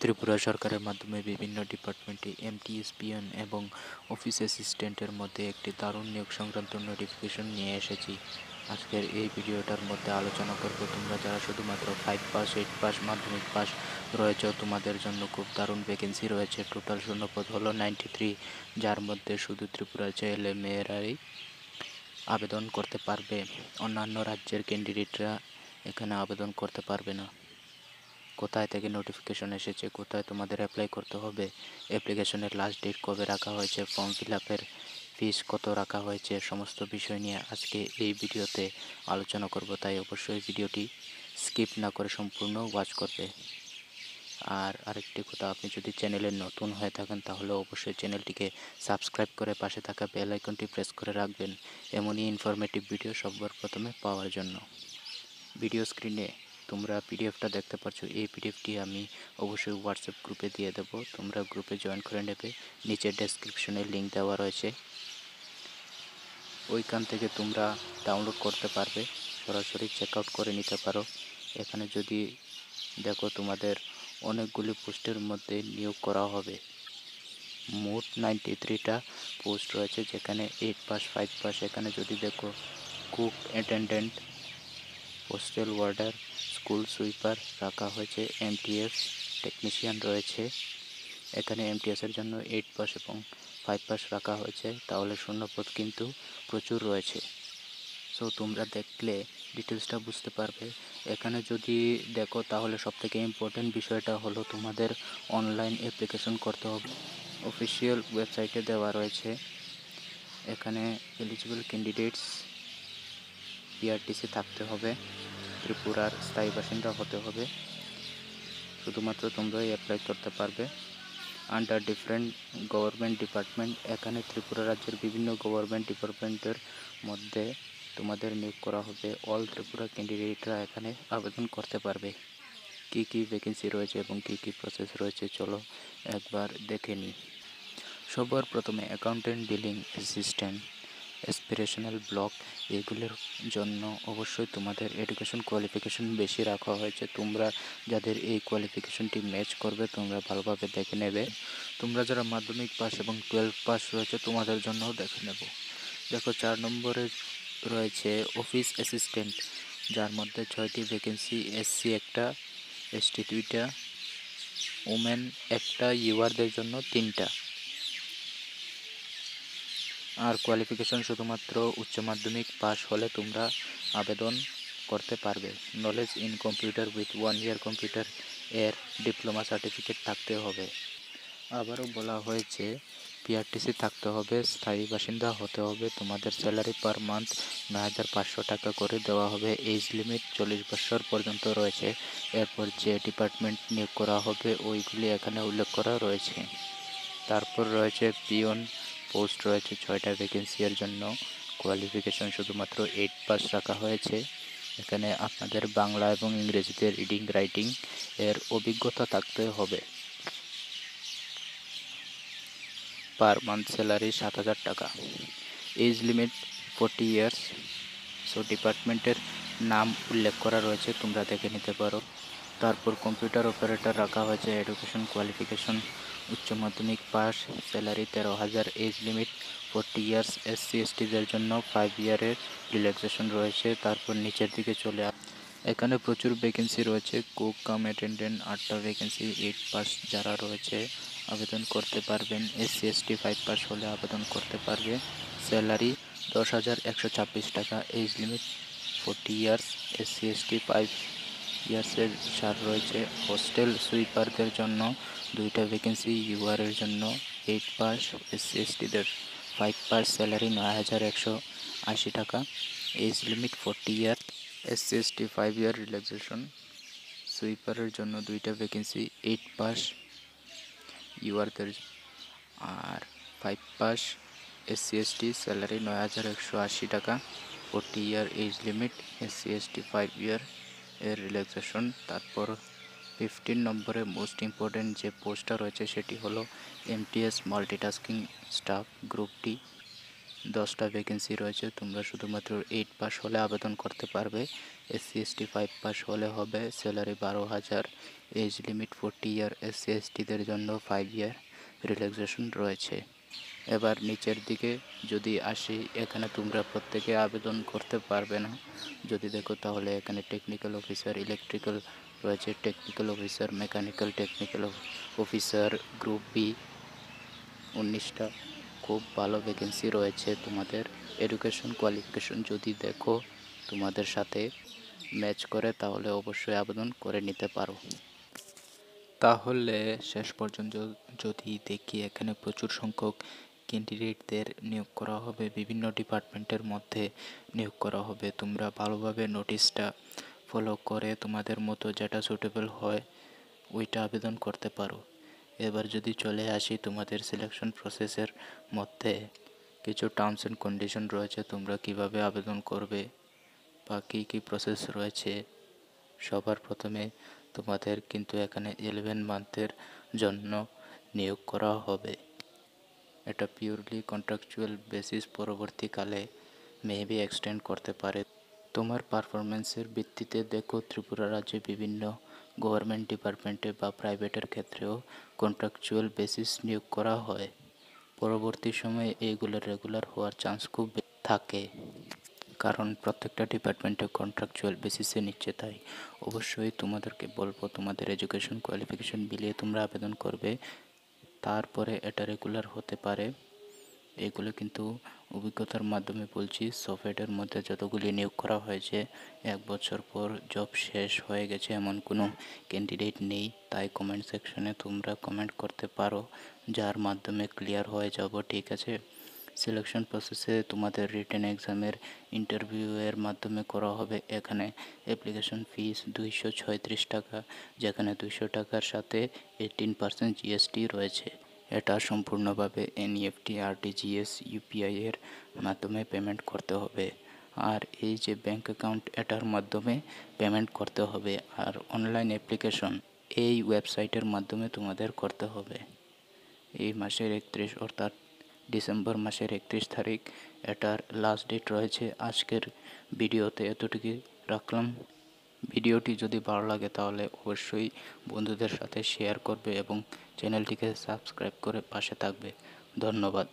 ত্রিপুরা সরকারের মাধ্যমে বিভিন্ন ডিপার্টমেন্টে এমটিএস পিয়ন এবং অফিস অ্যাসিস্ট্যান্টের মধ্যে একটি দারুণ নিয়োগ সংক্রান্ত নোটিফিকেশন নিয়ে এসেছি। আজকের এই ভিডিওটার মধ্যে আলোচনা করব তোমরা যারা শুধুমাত্র 5 পাস 8 পাস মাধ্যমিক পাস রয়েছে, তোমাদের জন্য খুব দারুণ ভ্যাকেন্সি রয়েছে। টোটাল শূন্যপদ হলো 93, যার মধ্যে শুধু ত্রিপুরার ছেলে মেয়েরাই আবেদন করতে পারবে। অন্যান্য রাজ্যের ক্যান্ডিডেটরা এখানে আবেদন করতে পারবে না। কোথায় থেকে নোটিফিকেশন এসেছে, কোথায় তোমাদের অ্যাপ্লাই করতে হবে, অ্যাপ্লিকেশনের লাস্ট ডেট কবে রাখা হয়েছে, ফর্ম ফিল আপের ফিস কত রাখা হয়েছে, সমস্ত বিষয় নিয়ে আজকে এই ভিডিওতে আলোচনা করব। তাই অবশ্যই ভিডিওটি স্কিপ না করে সম্পূর্ণ ওয়াচ করবে। আর আরেকটি কথা, আপনি যদি চ্যানেলে নতুন হয়ে থাকেন তাহলে অবশ্যই চ্যানেলটিকে সাবস্ক্রাইব করে পাশে থাকা বেল আইকনটি প্রেস করে রাখবেন, এমনই ইনফরমেটিভ ভিডিও সবার প্রথমে পাওয়ার জন্য। ভিডিও স্ক্রিনে তোমরা পিডিএফটা দেখতে পাচ্ছ, এই পিডিএফটি আমি অবশ্যই হোয়াটসঅ্যাপ গ্রুপে দিয়ে দেবো, তোমরা গ্রুপে জয়েন করে নেবে। নিচে ডেসক্রিপশনে লিঙ্ক দেওয়া রয়েছে, ওইখান থেকে তোমরা ডাউনলোড করতে পারবে, সরাসরি চেক আউট করে নিতে পারো। এখানে যদি দেখো তোমাদের অনেকগুলি পোস্টের মধ্যে নিয়োগ করা হবে। মোট 93টা পোস্ট রয়েছে, যেখানে 8 পাস 5 পাস। এখানে যদি দেখো cook attendant, hostel warder, school sweeper রাখা হয়েছে, এমটিএস টেকনিশিয়ান রয়েছে। এখানে এমটিএসের জন্য 8 পাস এবং 5 পাস রাখা হয়েছে, তাহলে শূন্যপদ কিন্তু প্রচুর রয়েছে। সো তোমরা দেখলে ডিটেলসটা বুঝতে পারবে। এখানে যদি দেখো তাহলে সবথেকে ইম্পর্টেন্ট বিষয়টা হলো তোমাদের অনলাইন অ্যাপ্লিকেশন করতে হবে। অফিসিয়াল ওয়েবসাইটে দেওয়া রয়েছে। এখানে এলিজিবল ক্যান্ডিডেটস পিআরটিসি থাকতে হবে, ত্রিপুরার স্থায়ী বাসিন্দা হতে হবে, শুধুমাত্র তোমরাই অ্যাপ্লাই করতে পারবে। আন্ডার ডিফারেন্ট গভর্নমেন্ট ডিপার্টমেন্ট, এখানে ত্রিপুরা রাজ্যের বিভিন্ন গভর্নমেন্ট ডিপার্টমেন্টের মধ্যে তোমাদের নিয়োগ করা হবে। অল ত্রিপুরা ক্যান্ডিডেটরা এখানে আবেদন করতে পারবে। কী কী ভ্যাকেন্সি রয়েছে এবং কী কী প্রসেস রয়েছে চলো একবার দেখে নিই। সবার প্রথমে accountant, billing assistant, aspirational block, এগুলোর জন্য অবশ্যই তোমাদের এডুকেশন কোয়ালিফিকেশন বেশি রাখা হয়েছে। তোমরা যাদের এই কোয়ালিফিকেশনটি ম্যাচ করবে তোমরা ভালোভাবে দেখে নেবে। তোমরা যারা মাধ্যমিক পাস এবং 12 পাস রয়েছে তোমাদের জন্যও দেখে নেব। দেখো 4 নম্বরে রয়েছে অফিস অ্যাসিস্ট্যান্ট, যার মধ্যে 6টি ভ্যাকেন্সি, এসসি একটা, এসটি 2টা, ওমেন একটা, ইউআরদের জন্য 3টা। আর কোয়ালিফিকেশন শুধুমাত্র উচ্চ মাধ্যমিক পাস হলে তোমরা আবেদন করতে পারবে। Knowledge in computer with 1 year computer এর ডিপ্লোমা সার্টিফিকেট থাকতে হবে। আবারও বলা হয়েছে পিআরটিসি থাকতে হবে, স্থায়ী বাসিন্দা হতে হবে। তোমাদের স্যালারি পার মান্থ 9,500 টাকা করে দেওয়া হবে। এজ লিমিট 40 বছর পর্যন্ত রয়েছে। এরপর যে ডিপার্টমেন্ট নিয়োগ করা হবে ওইগুলি এখানে উল্লেখ করা রয়েছে। তারপর রয়েছে পিয়ন পোস্ট রয়েছে 6টা ভ্যাকেন্সি এর জন্য। কোয়ালিফিকেশন শুধুমাত্র 8 পাস রাখা হয়েছে। এখানে আপনাদের বাংলা এবং ইংরেজিতে রিডিং রাইটিং এর অভিজ্ঞতা থাকতে হবে। পার মান্থ স্যালারি 7,000 টাকা। Age limit 40 years. সো ডিপার্টমেন্টের নাম উল্লেখ করা রয়েছে, তোমরা দেখে নিতে পারো। তারপর কম্পিউটার অপারেটর রাখা হয়েছে। এডুকেশন কোয়ালিফিকেশন উচ্চ মাধ্যমিক pass, salary 13,000, age limit 40 years. SC এসটিদের জন্য 5 ইয়ারের রিল্যাক্সেশন রয়েছে। তারপর নিচের দিকে চলে এখানে প্রচুর ভ্যাকেন্সি রয়েছে। কুক কাম অ্যাটেন্ডেন্ট 8টা ভ্যাকেন্সি, 8 পাস যারা রয়েছে আবেদন করতে পারবেন। এসসি এসটি 5 পাস হলে আবেদন করতে পারবে। স্যালারি 10,126 টাকা। Age limit 40 years. SC ST 5 ইয়ার্সের ছাড় রয়েছে। হোস্টেল সুইপারদের জন্য 2টা ভ্যাকেন্সি, ইউআরের জন্য 8 পাস, এসসি এসটিদের 5 পাস, স্যালারি 9,180 টাকা। এজ লিমিট 40 ইয়ার। এসসি এসটি 5 ইয়ার রিল্যাক্সেশন। সুইপারের জন্য 2টা ভ্যাকেন্সি, 8 পাস, ইউআরদের আর 5 পাস, এসসি এসটি, স্যালারি 9,180 টাকা। 40 ইয়ার এজ লিমিট। এসসি এসটি 5 ইয়ার এর রিল্যাক্সেশন। তারপর 15 নম্বরে মোস্ট ইম্পর্টেন্ট যে পোস্টটা রয়েছে সেটি হলো MTS multitasking staff, group D. 10টা ভ্যাকেন্সি রয়েছে। তোমরা শুধুমাত্র 8 পাস হলে আবেদন করতে পারবে। এসসি এসটি 5 পাস হলে হবে। স্যালারি 12,000। এজ লিমিট 40 ইয়ার। এসসি এসটিদের জন্য 5 ইয়ার রিল্যাক্সেশন রয়েছে। এবার নিচের দিকে যদি আসি, এখানে তোমরা প্রত্যেকে আবেদন করতে পারবে না। যদি দেখো তাহলে এখানে টেকনিক্যাল অফিসার, ইলেকট্রিক্যাল রয়েছে, technical officer, mechanical, technical officer, group B 19টা। খুব ভালো ভ্যাকেন্সি রয়েছে। তোমাদের এডুকেশন কোয়ালিফিকেশন যদি দেখো তোমাদের সাথে ম্যাচ করে তাহলে অবশ্যই আবেদন করে নিতে পারো। তাহলে শেষ পর্যন্ত যদি দেখি, এখানে প্রচুর সংখ্যক ক্যান্ডিডেটদের নিয়োগ করা হবে, বিভিন্ন ডিপার্টমেন্টের মধ্যে নিয়োগ করা হবে। তোমরা ভালোভাবে নোটিশটা ফলো করে তোমাদের মতো যেটা সুটেবল হয় ওইটা আবেদন করতে পারো। এবার যদি চলে আসি তোমাদের সিলেকশন প্রসেসের মধ্যে, কিছু টার্মস অ্যান্ড কন্ডিশন রয়েছে, তোমরা কিভাবে আবেদন করবে বা কী কী প্রসেস রয়েছে। সবার প্রথমে তোমাদের কিন্তু এখানে 11 মান্থের জন্য নিয়োগ করা হবে। এটা পিওরলি কন্ট্রাকচুয়াল বেসিস, পরবর্তীকালে মেবি এক্সটেন্ড করতে পারে তোমার পারফরমেন্সের ভিত্তিতে। দেখো, ত্রিপুরা রাজ্যে বিভিন্ন গভর্নমেন্ট ডিপার্টমেন্টে বা প্রাইভেটের ক্ষেত্রেও কন্ট্রাকচুয়াল বেসিস নিয়োগ করা হয়। পরবর্তী সময়ে এইগুলো রেগুলার হওয়ার চান্স খুব থাকে, কারণ প্রত্যেকটা ডিপার্টমেন্টে কন্ট্রাকচুয়াল বেসিসে নিচ্ছে। তাই অবশ্যই তোমাদেরকে বলবো, তোমাদের এডুকেশন কোয়ালিফিকেশন মিলিয়ে তোমরা আবেদন করবে, তারপরে এটা রেগুলার হতে পারে। এগুলো কিন্তু অভিজ্ঞতার মাধ্যমে বলছি। সফটওয়্যারের মধ্যে যতগুলি নিয়োগ করা হয়েছে, 1 বছর পর জব শেষ হয়ে গেছে এমন কোনো ক্যান্ডিডেট নেই। তাই কমেন্ট সেকশনে তোমরা কমেন্ট করতে পারো, যার মাধ্যমে ক্লিয়ার হয়ে যাব। ঠিক আছে। সিলেকশন প্রসেসে তোমাদের রিটেন এক্সামের ইন্টারভিউয়ের মাধ্যমে করা হবে। এখানে অ্যাপ্লিকেশন ফিস 236 টাকা, যেখানে 200 টাকার সাথে 18% জিএসটি রয়েছে। এটা সম্পূর্ণভাবে এনইএফটি, আরটিজিএস, ইউপিআই এর মাধ্যমে পেমেন্ট করতে হবে। আর এই যে ব্যাঙ্ক অ্যাকাউন্ট, এটার মাধ্যমে পেমেন্ট করতে হবে। আর অনলাইন অ্যাপ্লিকেশন এই ওয়েবসাইটের মাধ্যমে তোমাদের করতে হবে। এই মাসের 31 অর্থাৎ ডিসেম্বর মাসের 31 তারিখ এটার লাস্ট ডেট রয়েছে। আজকের ভিডিওতে এতটুকুই রাখলাম। ভিডিওটি যদি ভালো লাগে তাহলে অবশ্যই বন্ধুদের সাথে শেয়ার করবে এবং চ্যানেলটিকে সাবস্ক্রাইব করে পাশে থাকবে। ধন্যবাদ।